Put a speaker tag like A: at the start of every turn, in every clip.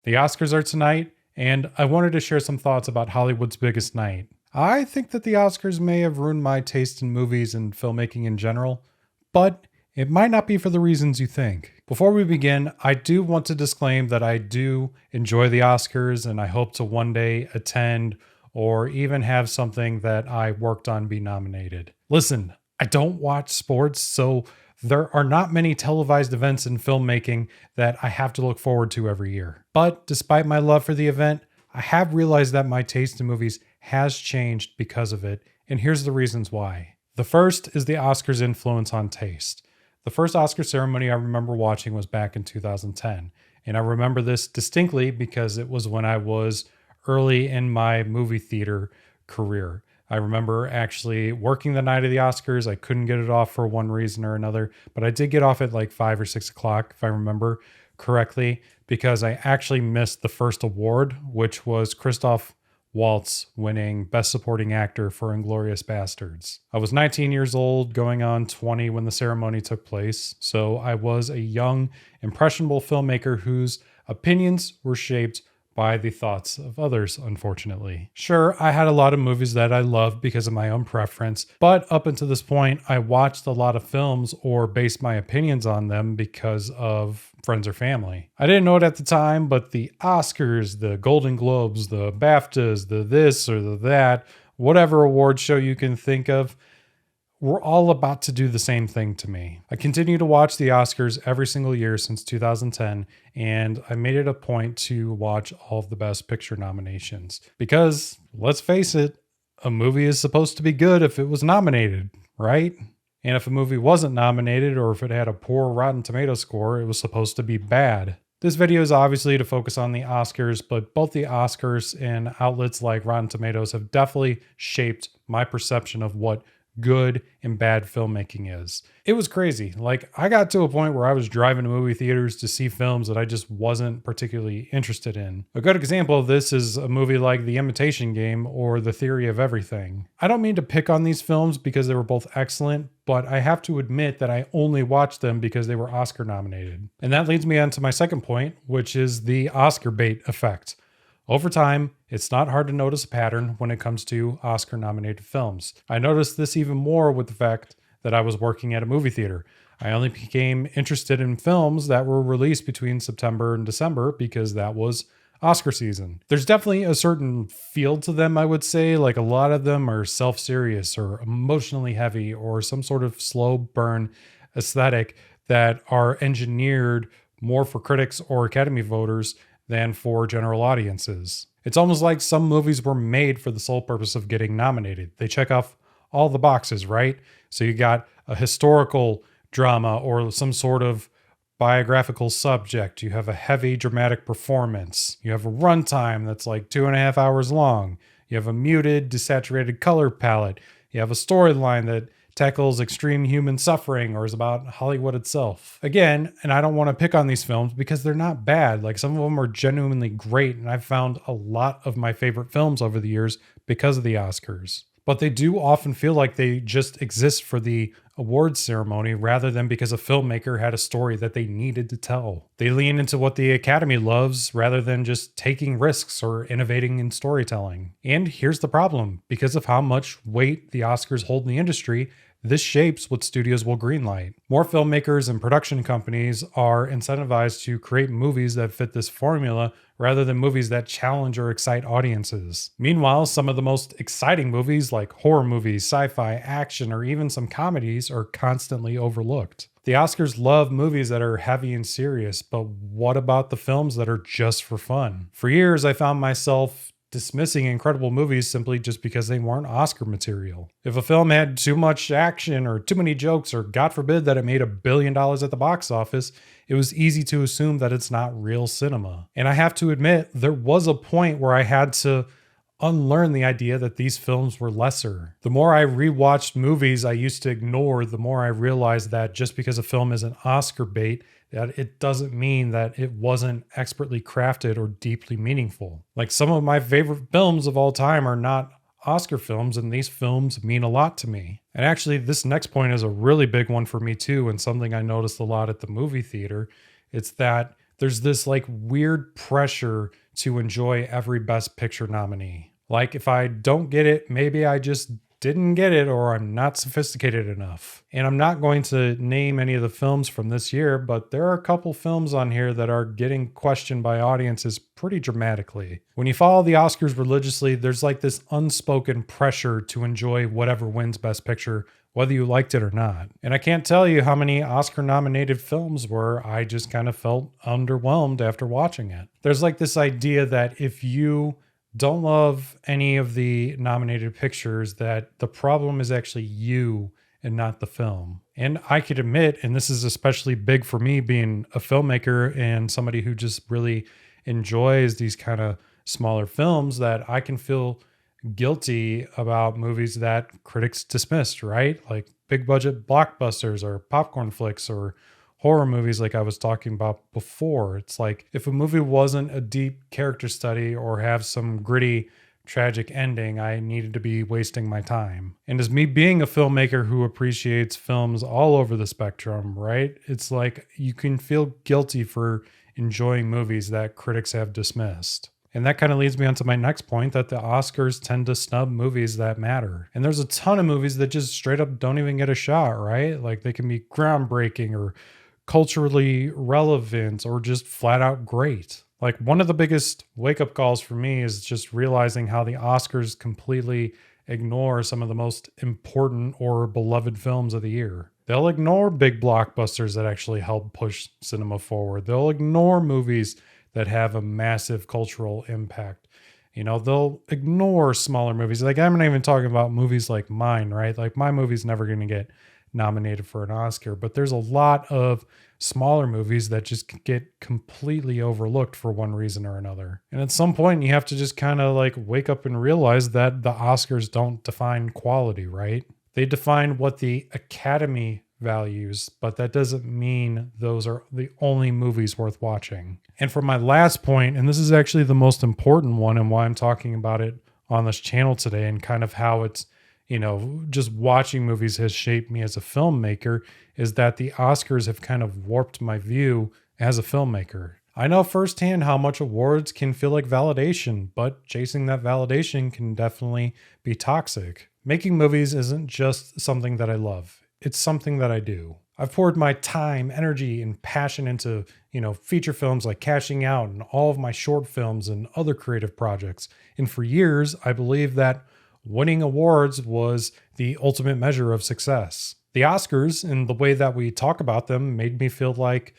A: The Oscars are tonight, and I wanted to share some thoughts about Hollywood's biggest night. I think that the Oscars may have ruined my taste in movies and filmmaking in general, but it might not be for the reasons you think. Before we begin, I do want to disclaim that I do enjoy the Oscars and I hope to one day attend or even have something that I worked on be nominated. Listen, I don't watch sports, so there are not many televised events in filmmaking that I have to look forward to every year. But despite my love for the event, I have realized that my taste in movies has changed because of it, and here's the reasons why. The first is the Oscars' influence on taste. The first Oscar ceremony I remember watching was back in 2010, and I remember this distinctly because it was when I was early in my movie theater career. I remember actually working the night of the Oscars. I couldn't get it off for one reason or another, but I did get off at like 5 or 6 o'clock, if I remember correctly, because I actually missed the first award, which was Christoph Waltz winning Best Supporting Actor for Inglourious Bastards. I was 19 years old, going on 20 when the ceremony took place, so I was a young, impressionable filmmaker whose opinions were shaped by the thoughts of others, unfortunately. Sure, I had a lot of movies that I loved because of my own preference, but up until this point, I watched a lot of films or based my opinions on them because of friends or family. I didn't know it at the time, but the Oscars, the Golden Globes, the BAFTAs, the this or the that, whatever award show you can think of, we're all about to do the same thing to me. I continue to watch the Oscars every single year since 2010, and I made it a point to watch all of the Best Picture nominations. Because, let's face it, a movie is supposed to be good if it was nominated, right? And if a movie wasn't nominated or if it had a poor Rotten Tomato score, it was supposed to be bad. This video is obviously to focus on the Oscars, but both the Oscars and outlets like Rotten Tomatoes have definitely shaped my perception of what good and bad filmmaking is. It was crazy. Like, I got to a point where I was driving to movie theaters to see films that I just wasn't particularly interested in. A good example of this is a movie like The Imitation Game or The Theory of Everything. I don't mean to pick on these films because they were both excellent, but I have to admit that I only watched them because they were Oscar nominated. And that leads me on to my second point, which is the Oscar bait effect. Over time, it's not hard to notice a pattern when it comes to Oscar-nominated films. I noticed this even more with the fact that I was working at a movie theater. I only became interested in films that were released between September and December because that was Oscar season. There's definitely a certain feel to them, I would say. Like, a lot of them are self-serious or emotionally heavy or some sort of slow burn aesthetic that are engineered more for critics or Academy voters than for general audiences. It's almost like some movies were made for the sole purpose of getting nominated. They check off all the boxes, right? So you got a historical drama or some sort of biographical subject. You have a heavy dramatic performance. You have a runtime that's like 2.5 hours long. You have a muted, desaturated color palette. You have a storyline that tackles extreme human suffering or is about Hollywood itself. Again, and I don't want to pick on these films because they're not bad. Like, some of them are genuinely great, and I've found a lot of my favorite films over the years because of the Oscars. But they do often feel like they just exist for the awards ceremony rather than because a filmmaker had a story that they needed to tell. They lean into what the Academy loves rather than just taking risks or innovating in storytelling. And here's the problem. Because of how much weight the Oscars hold in the industry, this shapes what studios will greenlight. More filmmakers and production companies are incentivized to create movies that fit this formula rather than movies that challenge or excite audiences. Meanwhile, some of the most exciting movies like horror movies, sci-fi, action, or even some comedies are constantly overlooked. The Oscars love movies that are heavy and serious, but what about the films that are just for fun? For years, I found myself dismissing incredible movies simply just because they weren't Oscar material. If a film had too much action or too many jokes, or God forbid that it made $1 billion at the box office, it was easy to assume that it's not real cinema. And I have to admit, there was a point where I had to unlearn the idea that these films were lesser. The more I rewatched movies I used to ignore, the more I realized that just because a film is an Oscar bait, that it doesn't mean that it wasn't expertly crafted or deeply meaningful. Like, some of my favorite films of all time are not Oscar films, and these films mean a lot to me. And actually, this next point is a really big one for me too, and something I noticed a lot at the movie theater. It's that there's this like weird pressure to enjoy every Best Picture nominee. Like if I don't get it, maybe I just didn't get it or I'm not sophisticated enough. And I'm not going to name any of the films from this year, but there are a couple films on here that are getting questioned by audiences pretty dramatically. When you follow the Oscars religiously, there's like this unspoken pressure to enjoy whatever wins Best Picture, whether you liked it or not. And I can't tell you how many Oscar nominated films where I just kind of felt underwhelmed after watching it. There's like this idea that if you don't love any of the nominated pictures, that the problem is actually you and not the film. And I could admit, and this is especially big for me being a filmmaker and somebody who just really enjoys these kind of smaller films, that I can feel guilty about movies that critics dismissed, right? Like big budget blockbusters or popcorn flicks or horror movies like I was talking about before. It's like if a movie wasn't a deep character study or have some gritty tragic ending, I needed to be wasting my time. And as me being a filmmaker who appreciates films all over the spectrum, right? It's like you can feel guilty for enjoying movies that critics have dismissed. And that kind of leads me on to my next point, that the Oscars tend to snub movies that matter. And there's a ton of movies that just straight up don't even get a shot, right? Like they can be groundbreaking or culturally relevant or just flat out great. Like one of the biggest wake up calls for me is just realizing how the Oscars completely ignore some of the most important or beloved films of the year. They'll ignore big blockbusters that actually help push cinema forward. They'll ignore movies that have a massive cultural impact. You know, they'll ignore smaller movies. Like I'm not even talking about movies like mine, right? Like my movie's never going to get nominated for an Oscar, but there's a lot of smaller movies that just get completely overlooked for one reason or another. And at some point you have to just kind of like wake up and realize that the Oscars don't define quality, right? They define what the Academy values, but that doesn't mean those are the only movies worth watching. And for my last point, and this is actually the most important one and why I'm talking about it on this channel today and kind of how it's, you know, just watching movies has shaped me as a filmmaker, is that the Oscars have kind of warped my view as a filmmaker. I know firsthand how much awards can feel like validation, but chasing that validation can definitely be toxic. Making movies isn't just something that I love. It's something that I do. I've poured my time, energy, and passion into, feature films like Cashing Out and all of my short films and other creative projects. And for years, I believed that winning awards was the ultimate measure of success. The Oscars and the way that we talk about them made me feel like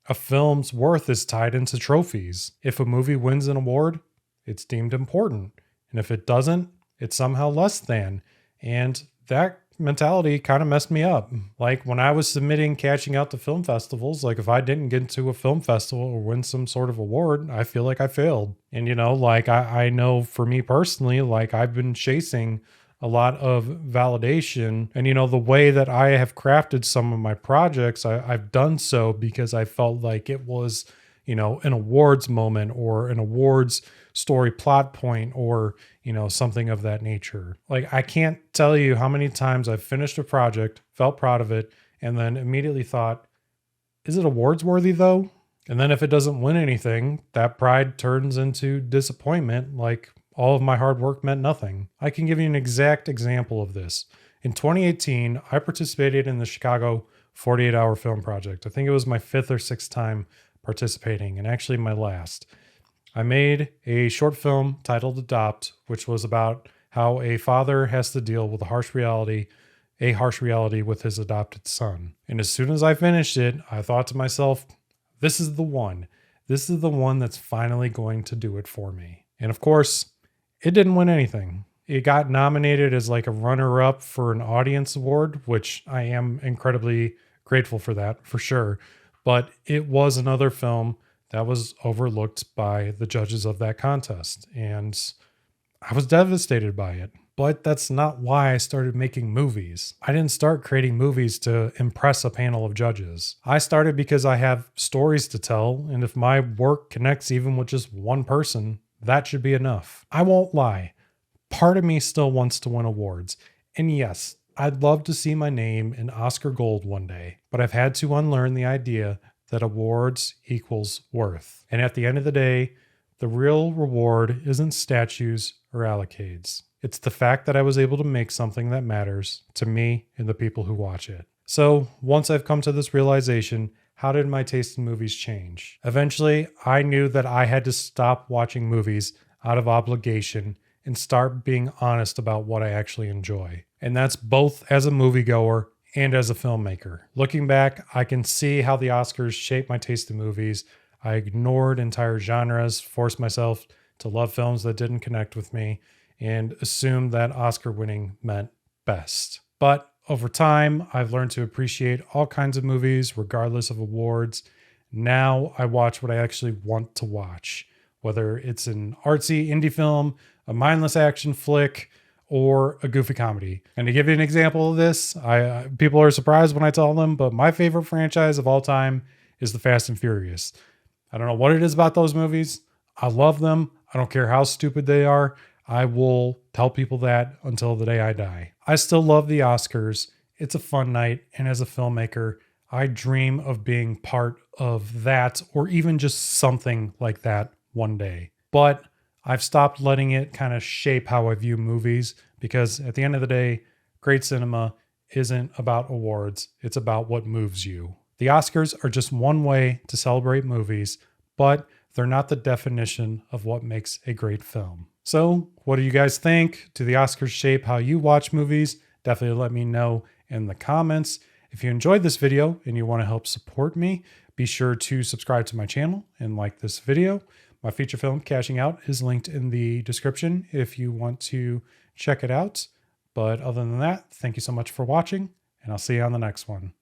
A: a film's worth is tied into trophies. If a movie wins an award, it's deemed important. And if it doesn't, it's somehow less than. And that mentality kind of messed me up. Like when I was submitting Cashing Out to film festivals, like if I didn't get into a film festival or win some sort of award, I feel like I failed. And I know for me personally, like I've been chasing a lot of validation, and the way that I have crafted some of my projects, I've done so because I felt like it was an awards moment or an awards story plot point or something of that nature. Like I can't tell you how many times I've finished a project, felt proud of it, and then immediately thought, is it awards worthy though? And then if it doesn't win anything, that pride turns into disappointment, like all of my hard work meant nothing. I can give you an exact example of this. In 2018, I participated in the Chicago 48-hour film project. I think it was my 5th or 6th time participating, and actually my last. I made a short film titled Adopt, which was about how a father has to deal with a harsh reality with his adopted son. And as soon as I finished it, I thought to myself, this is the one. This is the one that's finally going to do it for me. And of course, it didn't win anything. It got nominated as like a runner-up for an audience award, which I am incredibly grateful for that, for sure. But it was another film that was overlooked by the judges of that contest. And I was devastated by it. But that's not why I started making movies. I didn't start creating movies to impress a panel of judges. I started because I have stories to tell, and if my work connects even with just one person, that should be enough. I won't lie. Part of me still wants to win awards. And yes, I'd love to see my name in Oscar Gold one day, but I've had to unlearn the idea that awards equals worth. And at the end of the day, the real reward isn't statues or accolades. It's the fact that I was able to make something that matters to me and the people who watch it. So once I've come to this realization, how did my taste in movies change? Eventually, I knew that I had to stop watching movies out of obligation and start being honest about what I actually enjoy. And that's both as a moviegoer and as a filmmaker. Looking back, I can see how the Oscars shaped my taste in movies. I ignored entire genres, forced myself to love films that didn't connect with me, and assumed that Oscar winning meant best. But over time, I've learned to appreciate all kinds of movies, regardless of awards. Now I watch what I actually want to watch, whether it's an artsy indie film, a mindless action flick, or a goofy comedy. And to give you an example of this, people are surprised when I tell them, but my favorite franchise of all time is The Fast and Furious. I don't know what it is about those movies. I love them. I don't care how stupid they are. I will tell people that until the day I die. I still love the Oscars. It's a fun night. And as a filmmaker, I dream of being part of that or even just something like that one day. But I've stopped letting it kind of shape how I view movies because at the end of the day, great cinema isn't about awards. It's about what moves you. The Oscars are just one way to celebrate movies, but they're not the definition of what makes a great film. So, what do you guys think? Do the Oscars shape how you watch movies? Definitely let me know in the comments. If you enjoyed this video and you want to help support me, be sure to subscribe to my channel and like this video. My feature film, Cashing Out, is linked in the description if you want to check it out. But other than that, thank you so much for watching, and I'll see you on the next one.